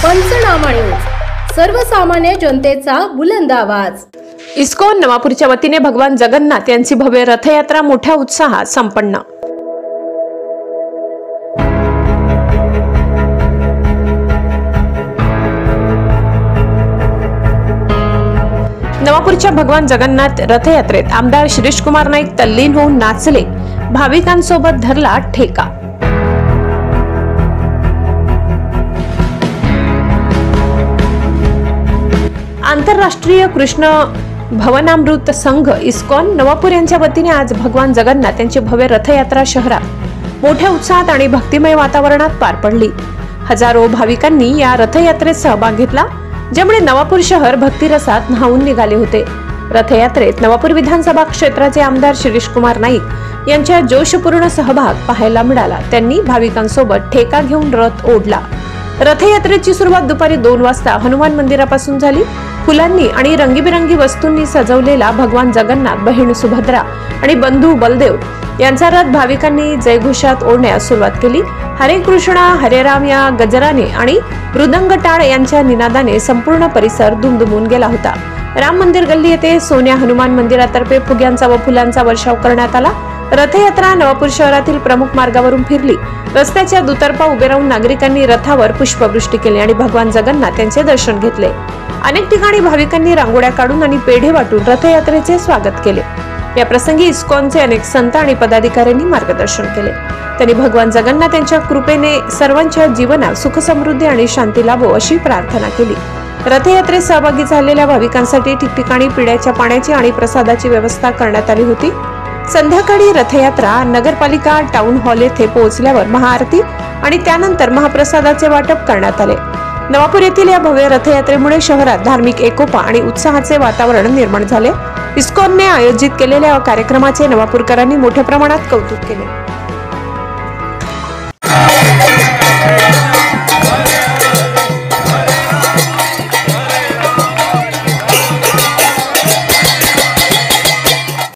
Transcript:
पंचनामा न्यूज, सर्वसामान्य जनतेचा बुलंद आवाज। इस्कॉन नवापूरच्या वतीने भगवान जगन्नाथ यांची भव्य रथयात्रा मोठ्या उत्साहात संपन्न। नवापूरच्या भगवान जगन्नाथ रथयात्रेत आमदार शिरीष कुमार नाईक तल्लीन होऊन नाचले, भाविकांसोबत धरला ठेका। आंतरराष्ट्रीय कृष्ण भवनामृत संघ इस्कॉन नवापूर यांच्या वतीने आज भगवान जगन्नाथ यांची भव्य रथयात्रा शहरात मोठ्या उत्साहात आणि भक्तिमय वातावरणात पार पडली। हजारो भाविकांनी या रथयात्रेत सहभाग घेतला, ज्यामुळे नवापूर शहर भक्तिरसात न्हाऊन निघाले होते। रथयात्रेत नवापूर विधानसभा क्षेत्राचे आमदार शिरीष कुमार नाईक यांच्या जोशपूर्ण सहभाग पाहायला मिळाला। त्यांनी भाविकांसोबत ठेका घेऊन रथ ओढला। रथयात्रेची सुरुवात दुपारी 2 वाजता हनुमान मंदिरापासून झाली। फुलांनी आणि रंगीबेरंगी वस्तूंनी सजवलेला भगवान जगन्नाथ, बहीण सुभद्रा आणि बंधू बलदेव यांचा रथ भाविकांनी जयघोषात ओढण्यास सुरुवात केली। हरे कृष्णा हरे राम या गजराने आणि मृदंग टाळ यांच्या निनादाने संपूर्ण परिसर दुमदुमून गेला होता। राम मंदिर गल्ली येथे सोन्या हनुमान मंदिरातर्फे फुग्यांचा व फुलांचा वर्षाव करण्यात आला। रथयात्रा नवापूर शहरातील प्रमुख मार्गावरून फिरली। रस्त्याच्या दुतर्फा उभे राहून नागरिकांनी रथावर पुष्पवृष्टी केली आणि भगवान जगन्नाथ यांचे दर्शन घेतले। अनेक ठिकाणी भाविकांनी रांगोळ्या काढून आणि पेढे वाटून रथयात्रेचे स्वागत केले। या प्रसंगी इस्कॉनचे अनेक संत आणि पदाधिकाऱ्यांनी मार्गदर्शन केले। त्यांनी भगवान जगन्नाथ यांच्या कृपेने सर्वांच्या जीवनात सुख समृद्धी आणि शांती लाभो अशी प्रार्थना केली। रथयात्रेत सहभागी झालेल्या भाविकांसाठी ठिकठिकाणी पिण्याच्या पाण्याची आणि प्रसादाची व्यवस्था करण्यात आली होती। संध्याकाळी रथयात्रा नगरपालिका टाउन हॉल येथे पोहोचल्यावर महाआरती आणि त्यानंतर महाप्रसादाचे वाटप करण्यात आले। नवापूर येथील या भव्य रथयात्रेमुळे शहरात धार्मिक एकोपा आणि उत्साहाचे वातावरण निर्माण झाले। इस्कॉनने आयोजित केलेल्या कार्यक्रमाचे नवापूरकरांनी मोठ्या प्रमाणात कौतुक केले।